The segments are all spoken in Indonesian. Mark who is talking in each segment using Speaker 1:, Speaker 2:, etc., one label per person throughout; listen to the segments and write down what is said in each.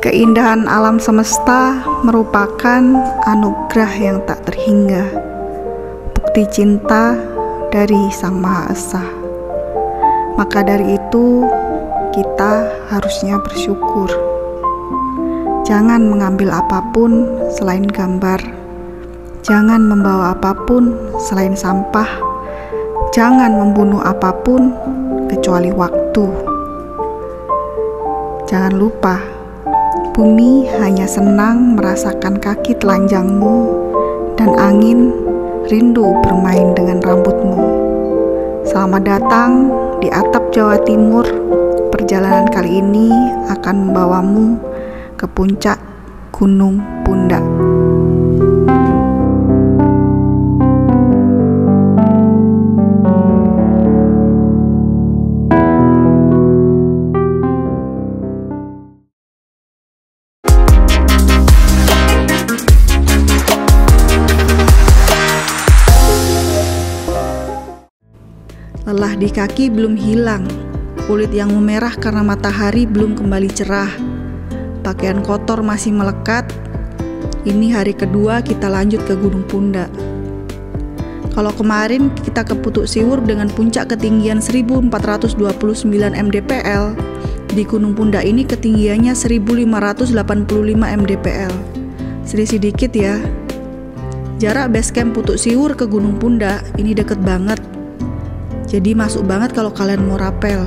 Speaker 1: Keindahan alam semesta merupakan anugerah yang tak terhingga, bukti cinta dari Sang Maha Esa. Maka dari itu, kita harusnya bersyukur. Jangan mengambil apapun selain gambar. Jangan membawa apapun selain sampah. Jangan membunuh apapun kecuali waktu. Jangan lupa, bumi hanya senang merasakan kaki telanjangmu dan angin rindu bermain dengan rambutmu. Selamat datang di atap Jawa Timur. Perjalanan kali ini akan membawamu ke puncak Gunung Pundak. Lelah di kaki belum hilang, kulit yang memerah karena matahari belum kembali cerah, pakaian kotor masih melekat. Ini hari kedua kita lanjut ke Gunung Pundak. Kalau kemarin kita ke Putuk Siwur dengan puncak ketinggian 1429 mdpl, di Gunung Pundak ini ketinggiannya 1585 mdpl. Sedikit ya. Jarak base camp Putuk Siwur ke Gunung Pundak ini deket banget. Jadi masuk banget kalau kalian mau rapel.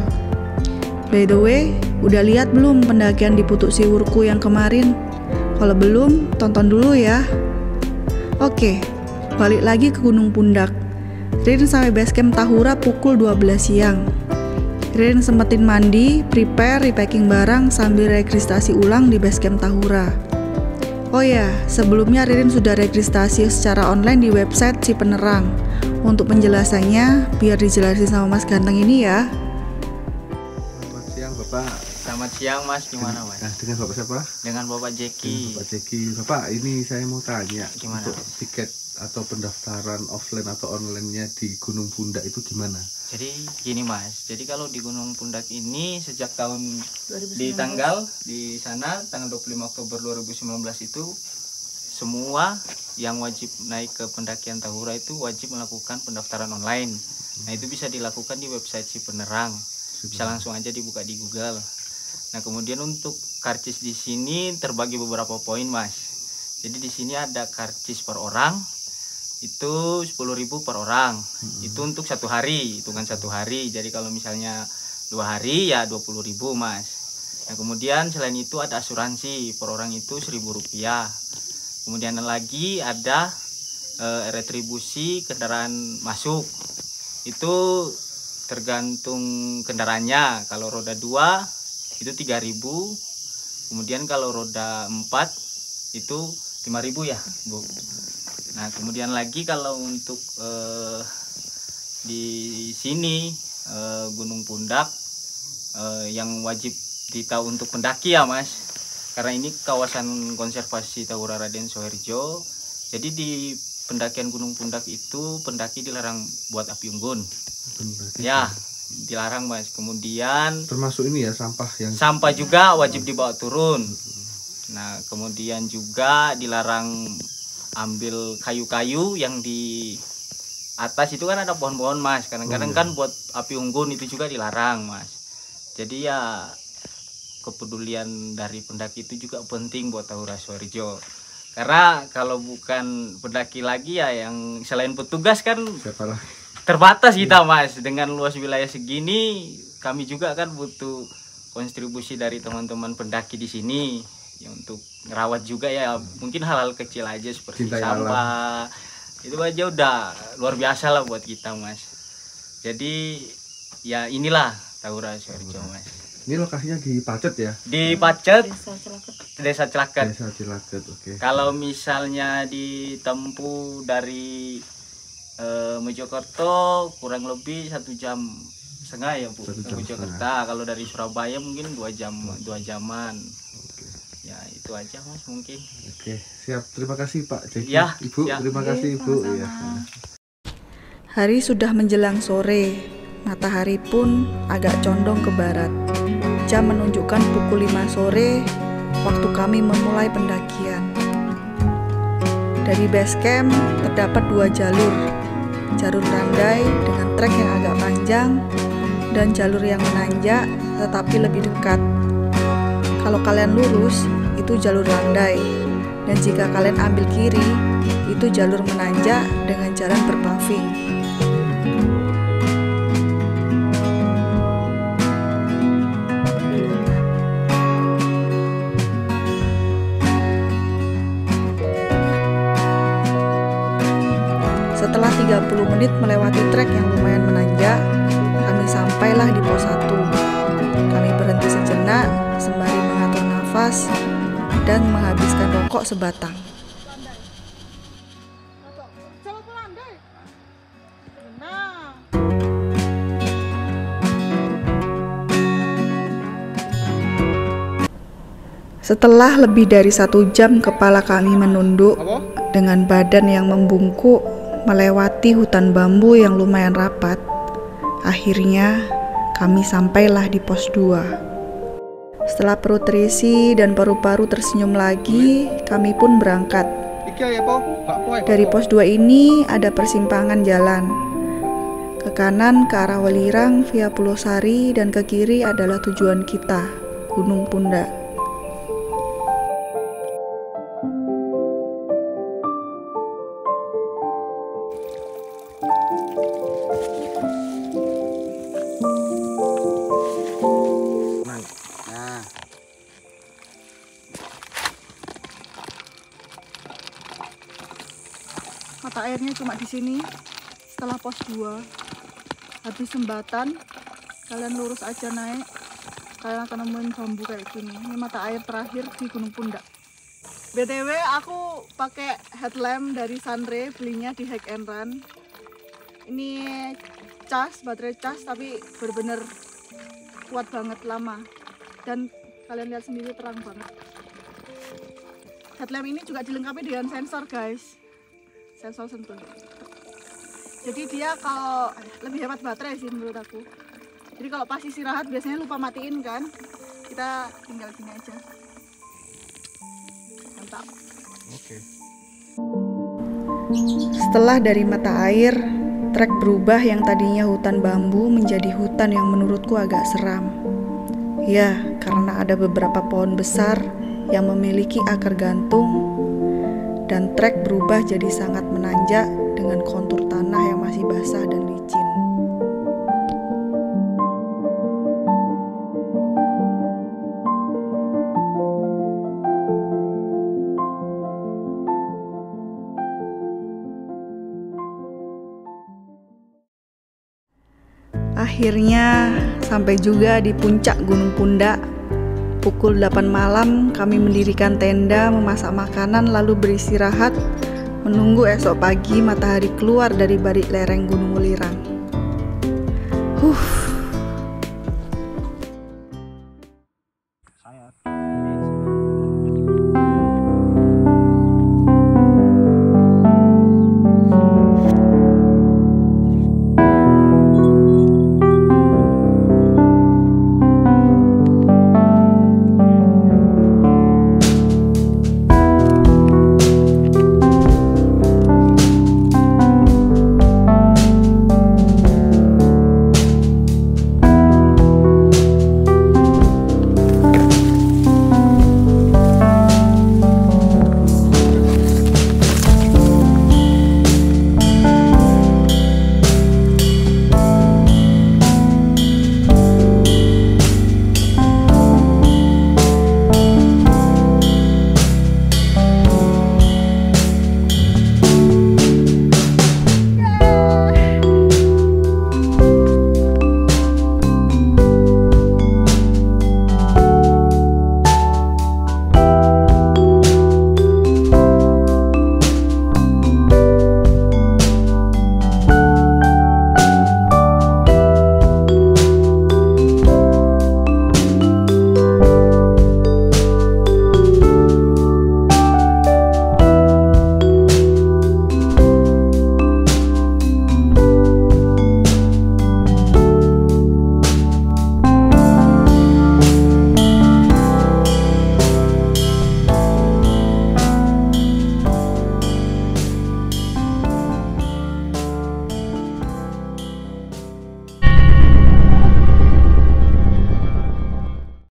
Speaker 1: By the way, udah lihat belum pendakian di Putuk Siwurku yang kemarin? Kalau belum, tonton dulu ya. Oke, balik lagi ke Gunung Pundak. Ririn sampai base camp Tahura pukul 12 siang. Ririn sempetin mandi, prepare, repacking barang sambil registrasi ulang di base camp Tahura. Oh ya, sebelumnya Ririn sudah registrasi secara online di website Si Penerang. Untuk penjelasannya, biar dijelasin sama Mas Ganteng ini ya.
Speaker 2: Selamat siang Bapak.
Speaker 3: Selamat siang Mas, gimana Mas?
Speaker 2: Nah, dengan Bapak siapa?
Speaker 3: Dengan Bapak Jeki.
Speaker 2: Bapak Jeki. Bapak, ini saya mau tanya,
Speaker 3: Gimana?
Speaker 2: untuk tiket atau pendaftaran offline atau online-nya di Gunung Pundak itu gimana?
Speaker 3: Jadi gini Mas, jadi kalau di Gunung Pundak ini sejak tahun
Speaker 1: 2019.
Speaker 3: di sana tanggal 25 Oktober 2019 itu semua yang wajib naik ke pendakian Tahura itu wajib melakukan pendaftaran online. Nah, itu bisa dilakukan di website Si Penerang. Bisa langsung aja dibuka di Google. Nah, kemudian untuk karcis di sini terbagi beberapa poin, Mas. Jadi di sini ada karcis per orang itu 10.000 per orang. Itu untuk satu hari, hitungan satu hari. Jadi kalau misalnya 2 hari ya 20.000, Mas. Nah, kemudian selain itu ada asuransi per orang itu Rp1.000. Kemudian lagi ada retribusi kendaraan masuk. Itu tergantung kendaraannya. Kalau roda 2 itu 3.000. Kemudian kalau roda 4 itu 5.000 ya, Bu. Nah, kemudian lagi kalau untuk di sini Gunung Pundak yang wajib ditahu untuk pendaki ya, Mas. Karena ini kawasan konservasi Tahura Raden Soeharjo. Jadi di pendakian Gunung Pundak itu pendaki dilarang buat api unggun. Ya, dilarang Mas. Kemudian
Speaker 2: termasuk ini ya, sampah
Speaker 3: juga wajib dibawa turun. Nah, kemudian juga dilarang ambil kayu-kayu yang di atas itu kan ada pohon-pohon Mas. Kadang-kadang kan buat api unggun itu juga dilarang Mas. Jadi ya kepedulian dari pendaki itu juga penting buat Tahura Soeharjo. Karena kalau bukan pendaki lagi ya yang selain petugas kan terbatas kita Mas. Dengan luas wilayah segini kami juga kan butuh kontribusi dari teman-teman pendaki di sini ya, untuk ngerawat juga ya, mungkin hal-hal kecil aja seperti sampah. Itu aja udah luar biasa lah buat kita Mas. Jadi ya inilah Tahura Soeharjo Mas.
Speaker 2: Ini lokasinya di Pacet ya?
Speaker 3: Di Pacet, Desa Cilaket.
Speaker 2: Desa Cilaket, oke.
Speaker 3: Kalau misalnya ditempuh dari Mojokerto kurang lebih 1,5 jam ya Bu. Mojokerto. Kalau dari Surabaya mungkin 2 jaman.
Speaker 2: Oke.
Speaker 3: Ya itu aja Mas mungkin.
Speaker 2: Oke, siap. Terima kasih Pak Jeki.
Speaker 3: Ya,
Speaker 2: Ibu,
Speaker 3: siap.
Speaker 2: Terima kasih Ibu. Ya.
Speaker 1: Hari sudah menjelang sore. Matahari pun agak condong ke barat. Jam menunjukkan pukul 5 sore waktu kami memulai pendakian. Dari base camp terdapat 2 jalur, jalur landai dengan trek yang agak panjang dan jalur yang menanjak tetapi lebih dekat. Kalau kalian lurus, itu jalur landai, dan jika kalian ambil kiri, itu jalur menanjak dengan jalan berpaving. Setelah 30 menit melewati trek yang lumayan menanjak, kami sampailah di pos 1. Kami berhenti sejenak sembari mengatur nafas dan menghabiskan rokok sebatang. Setelah lebih dari 1 jam kepala kami menunduk dengan badan yang membungkuk melewati hutan bambu yang lumayan rapat, akhirnya kami sampailah di pos 2. Setelah perut terisi dan paru-paru tersenyum lagi, kami pun berangkat. Dari pos 2 ini ada persimpangan jalan. Ke kanan ke arah Welirang via Pulau Sari dan ke kiri adalah tujuan kita, Gunung Pundak. Mata airnya cuma di sini. Setelah pos 2 habis jembatan, kalian lurus aja naik, kalian akan nemuin bambu kayak gini. Ini mata air terakhir di Gunung Pundak. BTW aku pakai headlamp dari Sunray, belinya di Hack and Run. Ini baterai cas, tapi bener-bener kuat banget, lama, dan kalian lihat sendiri terang banget. Headlamp ini juga dilengkapi dengan sensor guys, sensor sentuh. Jadi dia kalau lebih hemat baterai sih menurut aku. Jadi kalau pas istirahat biasanya lupa matiin kan, kita tinggal gini aja. Mantap.
Speaker 2: Oke.
Speaker 1: Setelah dari mata air, trek berubah yang tadinya hutan bambu menjadi hutan yang menurutku agak seram. Ya, karena ada beberapa pohon besar yang memiliki akar gantung, dan trek berubah jadi sangat menanjak dengan kontur tanah yang masih basah dan licin. Akhirnya sampai juga di puncak Gunung Pundak. Pukul 8 malam kami mendirikan tenda, memasak makanan, lalu beristirahat menunggu esok pagi matahari keluar dari balik lereng Gunung Welirang.
Speaker 3: Saya